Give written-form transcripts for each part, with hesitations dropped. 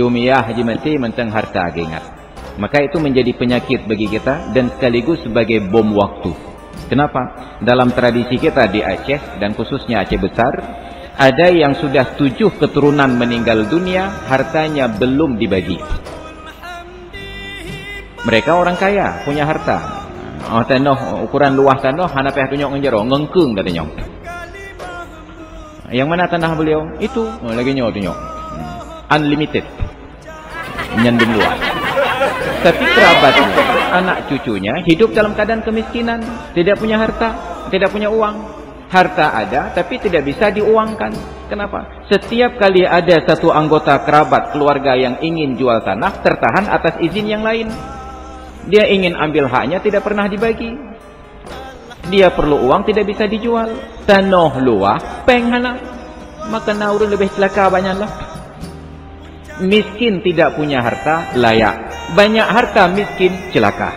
Dumiah haji mati mentang harta ingat. Maka itu menjadi penyakit bagi kita dan sekaligus sebagai bom waktu. Kenapa? Dalam tradisi kita di Aceh dan khususnya Aceh Besar, ada yang sudah 7 keturunan meninggal dunia, hartanya belum dibagi. Mereka orang kaya, punya harta. Oh, tanah ukuran luas tanah hana payah tunjuk ngenjero, ngengkung katanya. Yang mana tanah beliau? Itu lagi tunjuk. Unlimited. Nyandung luas. Tapi kerabatnya, anak cucunya hidup dalam keadaan kemiskinan, tidak punya harta, tidak punya uang. Harta ada tapi tidak bisa diuangkan. Kenapa? Setiap kali ada satu anggota kerabat keluarga yang ingin jual tanah, tertahan atas izin yang lain. Dia ingin ambil haknya, tidak pernah dibagi. Dia perlu uang, tidak bisa dijual. Tanah luah, penghana. Maka naurun lebih celaka banyaklah. Miskin tidak punya harta, layak. Banyak harta, miskin, celaka.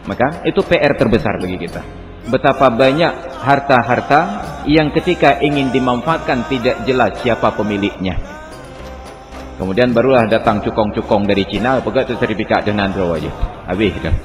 Maka itu PR terbesar bagi kita. Betapa banyak harta-harta yang ketika ingin dimanfaatkan tidak jelas siapa pemiliknya. Kemudian barulah datang cukong-cukong dari Cina, pegat itu sertifikat dengan draw aja. Habis dah.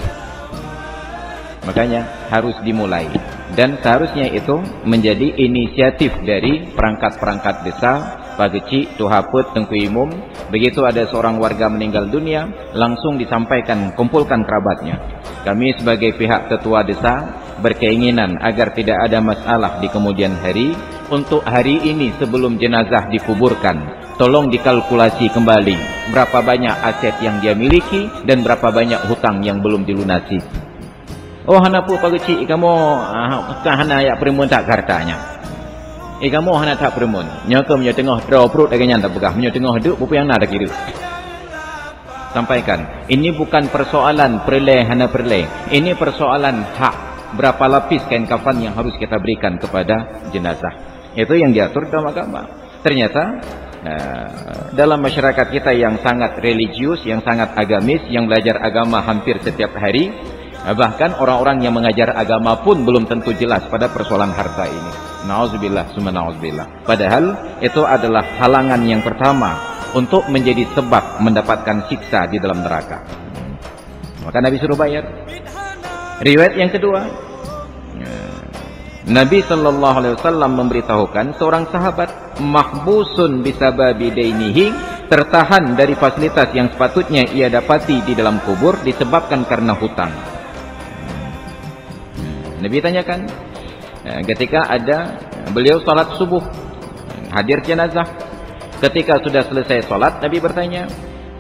Makanya harus dimulai. Dan seharusnya itu menjadi inisiatif dari perangkat-perangkat desa, Pak Geci, Tuhaput, Tengku Imum. Begitu ada seorang warga meninggal dunia, langsung disampaikan, kumpulkan kerabatnya. Kami sebagai pihak tetua desa berkeinginan agar tidak ada masalah di kemudian hari. Untuk hari ini sebelum jenazah dikuburkan, tolong dikalkulasi kembali berapa banyak aset yang dia miliki dan berapa banyak hutang yang belum dilunasi. Oh hana pu Pak Geci, kamu hana ya primun tak hartanya. Kamu hana tak primun. Nyaka menyo tengah draw perut agaknya tak begah, menyo tengah duk bupu yang nak kira. Sampaikan, ini bukan persoalan perleh hana perleh. Ini persoalan hak. Berapa lapis kain kafan yang harus kita berikan kepada jenazah. Itu yang diatur dalam agama. Ternyata dalam masyarakat kita yang sangat religius, yang sangat agamis, yang belajar agama hampir setiap hari, bahkan orang-orang yang mengajar agama pun belum tentu jelas pada persoalan harta ini. Nauzubillah, summa nauzubillah. Padahal itu adalah halangan yang pertama untuk menjadi sebab mendapatkan siksa di dalam neraka. Maka Nabi suruh bayar. Riwayat yang kedua, Nabi SAW memberitahukan seorang sahabat mahbusun bisababi dainihi, tertahan dari fasilitas yang sepatutnya ia dapati di dalam kubur disebabkan karena hutang. Nabi tanyakan, ketika ada beliau salat subuh, hadir jenazah. Ketika sudah selesai salat, Nabi bertanya,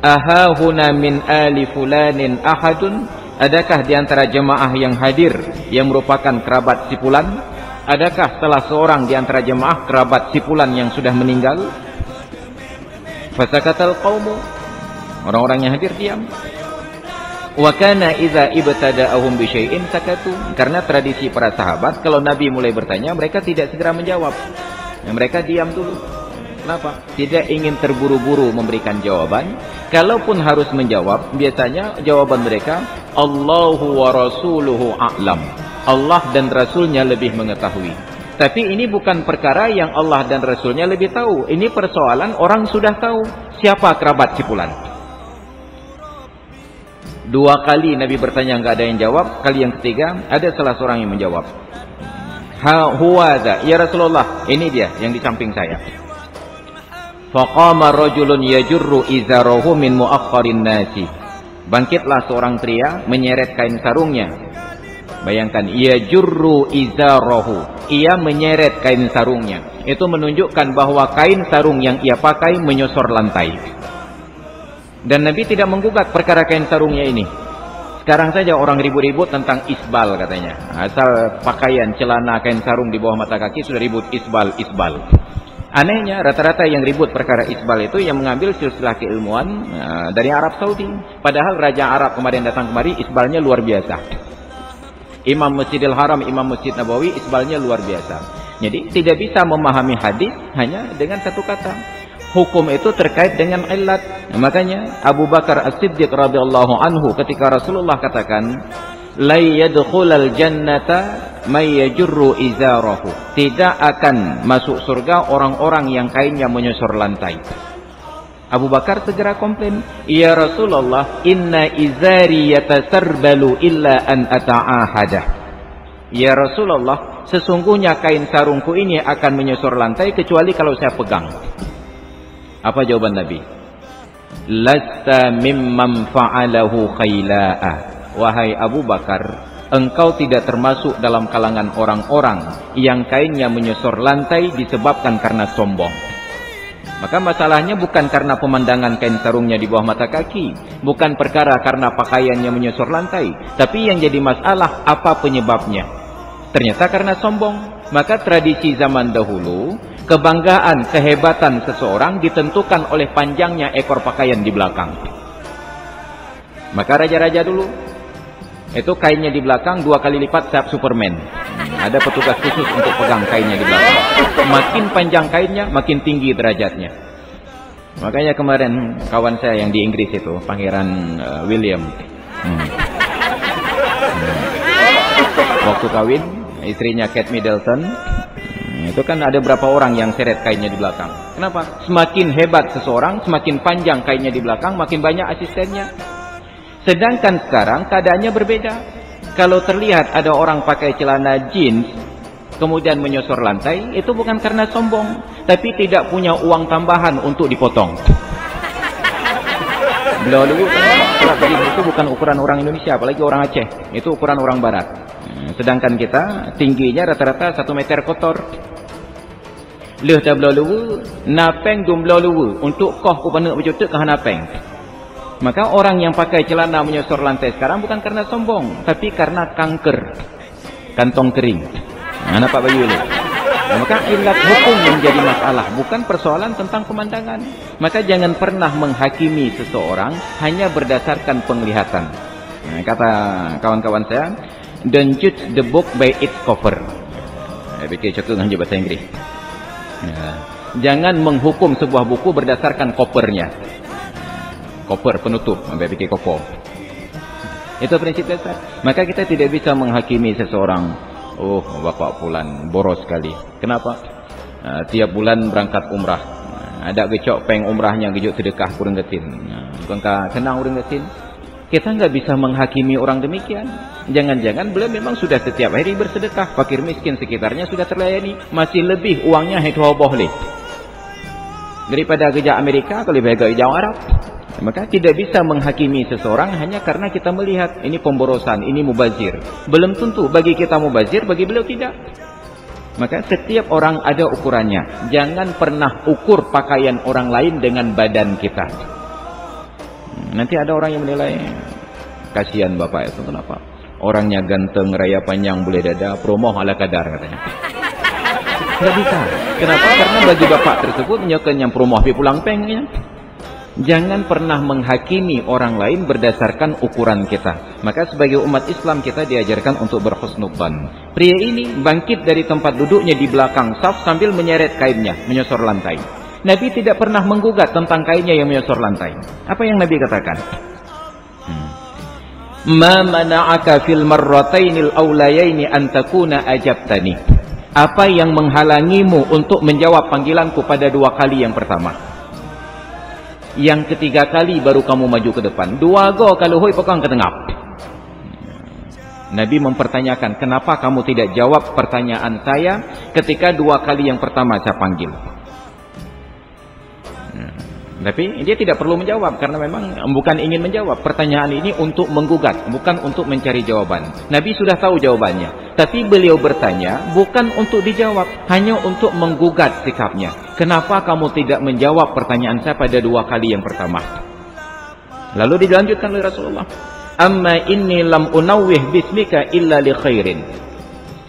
ahahuna min ali fulanin ahadun? Adakah di antara jemaah yang hadir yang merupakan kerabat si fulan? Adakah salah seorang di antara jemaah kerabat si fulan yang sudah meninggal? Fasakatal qaumu, orang-orang yang hadir diam. Wa kana idza ibtada'ahum bi syai'in sakatu, karena tradisi para sahabat kalau Nabi mulai bertanya mereka tidak segera menjawab. Mereka diam dulu. Kenapa? Tidak ingin terburu-buru memberikan jawaban. Kalaupun harus menjawab, biasanya jawaban mereka Allahu wa rasuluhu a'lam. Allah dan Rasulnya lebih mengetahui. Tapi ini bukan perkara yang Allah dan Rasulnya lebih tahu. Ini persoalan orang sudah tahu siapa kerabat si fulan. 2 kali Nabi bertanya enggak ada yang jawab. Kali yang ketiga ada salah seorang yang menjawab. Ha huwadha, ya Rasulullah, ini dia yang di samping saya. Faqama rajulun yajurru izarahu min muakhkharin nasi. Bangkitlah seorang pria menyeret kain sarungnya. Bayangkan, yajurru izarahu, ia menyeret kain sarungnya. Itu menunjukkan bahwa kain sarung yang ia pakai menyosor lantai. Dan Nabi tidak menggugat perkara kain sarungnya ini. Sekarang saja orang ribut-ribut tentang isbal katanya. Asal pakaian celana kain sarung di bawah mata kaki sudah ribut isbal. Anehnya rata-rata yang ribut perkara isbal itu yang mengambil silsilah keilmuan dari Arab Saudi. Padahal Raja Arab kemarin datang kemari, isbalnya luar biasa. Imam Masjidil Haram, Imam Masjid Nabawi, isbalnya luar biasa. Jadi tidak bisa memahami hadis hanya dengan satu kata. Hukum itu terkait dengan illat. Makanya Abu Bakar As-Siddiq radhiyallahu anhu ketika Rasulullah katakan la yadkhulul jannata may yajurru izarahu, tidak akan masuk surga orang-orang yang kainnya menyosor lantai. Abu Bakar segera komplain, "Ya Rasulullah, inna izari yatasarbalu illa an ata'ahadah." Ya Rasulullah, sesungguhnya kain sarungku ini akan menyosor lantai kecuali kalau saya pegang. Apa jawaban Nabi? Lasta mimman fa'alahu khaila'a. Wahai Abu Bakar, engkau tidak termasuk dalam kalangan orang-orang yang kainnya menyosor lantai disebabkan karena sombong. Maka masalahnya bukan karena pemandangan kain sarungnya di bawah mata kaki, bukan perkara karena pakaiannya menyosor lantai, tapi yang jadi masalah apa penyebabnya? Ternyata karena sombong. Maka tradisi zaman dahulu, kebanggaan, kehebatan seseorang ditentukan oleh panjangnya ekor pakaian di belakang. Maka raja-raja dulu itu kainnya di belakang 2 kali lipat sayap Superman. Ada petugas khusus untuk pegang kainnya di belakang. Makin panjang kainnya, makin tinggi derajatnya. Makanya kemarin kawan saya yang di Inggris itu, Pangeran William, waktu kawin istrinya Kate Middleton, itu kan ada berapa orang yang seret kainnya di belakang. Kenapa? Semakin hebat seseorang, semakin panjang kainnya di belakang, makin banyak asistennya. Sedangkan sekarang keadaannya berbeda. Kalau terlihat ada orang pakai celana jeans kemudian menyosor lantai, itu bukan karena sombong, tapi tidak punya uang tambahan untuk dipotong. Beliau dulu kan begini, itu bukan ukuran orang Indonesia, apalagi orang Aceh, itu ukuran orang Barat. Sedangkan kita tingginya rata-rata 1 meter kotor. Leh dah beliau dulu napeng dum beliau dulu untuk koh upana berjutuk ke napeng. Maka orang yang pakai celana menyosor lantai sekarang bukan karena sombong, tapi karena kanker, kantong kering. Nampak bayu ini. Maka ilat hukum menjadi masalah, bukan persoalan tentang pemandangan. Maka jangan pernah menghakimi seseorang hanya berdasarkan penglihatan. Kata kawan-kawan saya, don't judge the book by its cover. Saya fikir cukup dengan bahasa Inggris. Jangan menghukum sebuah buku berdasarkan covernya. Koper penutup, sampai bikin kopo. Itu prinsip dasar. Maka kita tidak bisa menghakimi seseorang. Oh, bapak fulan boros sekali. Kenapa? Tiap bulan berangkat umrah. Ada gecok peng umrahnya, gejok sedekah kurang getin. Bukankah senang kurang getin? Kita nggak bisa menghakimi orang demikian. Jangan-jangan beliau memang sudah setiap hari bersedekah. Fakir miskin sekitarnya sudah terlayani. Masih lebih uangnya itu boleh. Daripada gejak Amerika, kalau lebih agak gejak Arab. Maka tidak bisa menghakimi seseorang hanya karena kita melihat ini pemborosan, ini mubazir. Belum tentu bagi kita mubazir, bagi beliau tidak. Maka setiap orang ada ukurannya. Jangan pernah ukur pakaian orang lain dengan badan kita. Nanti ada orang yang menilai, kasihan bapak itu kenapa? Orangnya ganteng, raya panjang, boleh dada, promoh ala kadar katanya. Tidak bisa. Kenapa? Karena bagi bapak tersebut nyokan yang promoh pulang pengnya. Jangan pernah menghakimi orang lain berdasarkan ukuran kita. Maka sebagai umat Islam kita diajarkan untuk berhusnudzan. Pria ini bangkit dari tempat duduknya di belakang saf sambil menyeret kainnya, menyosor lantai. Nabi tidak pernah menggugat tentang kainnya yang menyosor lantai. Apa yang Nabi katakan? Ma mana'aka fil marratainil awlayaini an takuna ajabtani. Apa yang menghalangimu untuk menjawab panggilanku pada 2 kali yang pertama? Yang ketiga kali baru kamu maju ke depan. 2 go kalau hoi pokong ke tengah. Nabi mempertanyakan, kenapa kamu tidak jawab pertanyaan saya ketika 2 kali yang pertama saya panggil? Tapi dia tidak perlu menjawab karena memang bukan ingin menjawab. Pertanyaan ini untuk menggugat, bukan untuk mencari jawaban. Nabi sudah tahu jawabannya, tapi beliau bertanya bukan untuk dijawab, hanya untuk menggugat sikapnya. Kenapa kamu tidak menjawab pertanyaan saya pada 2 kali yang pertama? Lalu dilanjutkan oleh Rasulullah, amma inni lam unawwih bismika illa li khairin.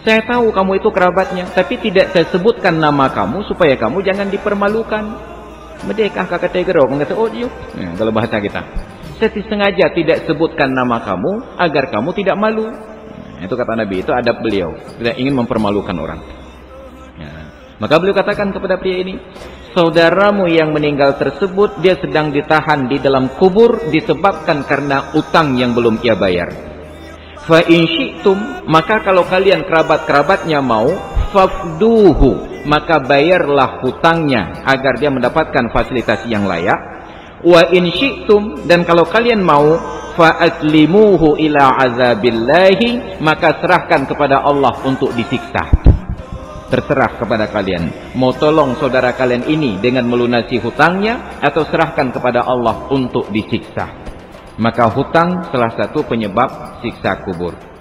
Saya tahu kamu itu kerabatnya, tapi tidak saya sebutkan nama kamu supaya kamu jangan dipermalukan. Merdeka kata gerok kata oh dia kalau bahasa kita. Saya sengaja tidak sebutkan nama kamu agar kamu tidak malu. Itu kata Nabi, itu adab beliau. Tidak ingin mempermalukan orang. Maka beliau katakan kepada pria ini, saudaramu yang meninggal tersebut dia sedang ditahan di dalam kubur disebabkan karena utang yang belum ia bayar. Fa in syi'tum, maka kalau kalian kerabat-kerabatnya mau, fafduhu, maka bayarlah hutangnya agar dia mendapatkan fasilitas yang layak. Wa in syi'tum, dan kalau kalian mau, fa'aslimuhu ila azabillahi, maka serahkan kepada Allah untuk disiksa. Terserah kepada kalian, mau tolong saudara kalian ini dengan melunasi hutangnya, atau serahkan kepada Allah untuk disiksa. Maka hutang salah satu penyebab siksa kubur.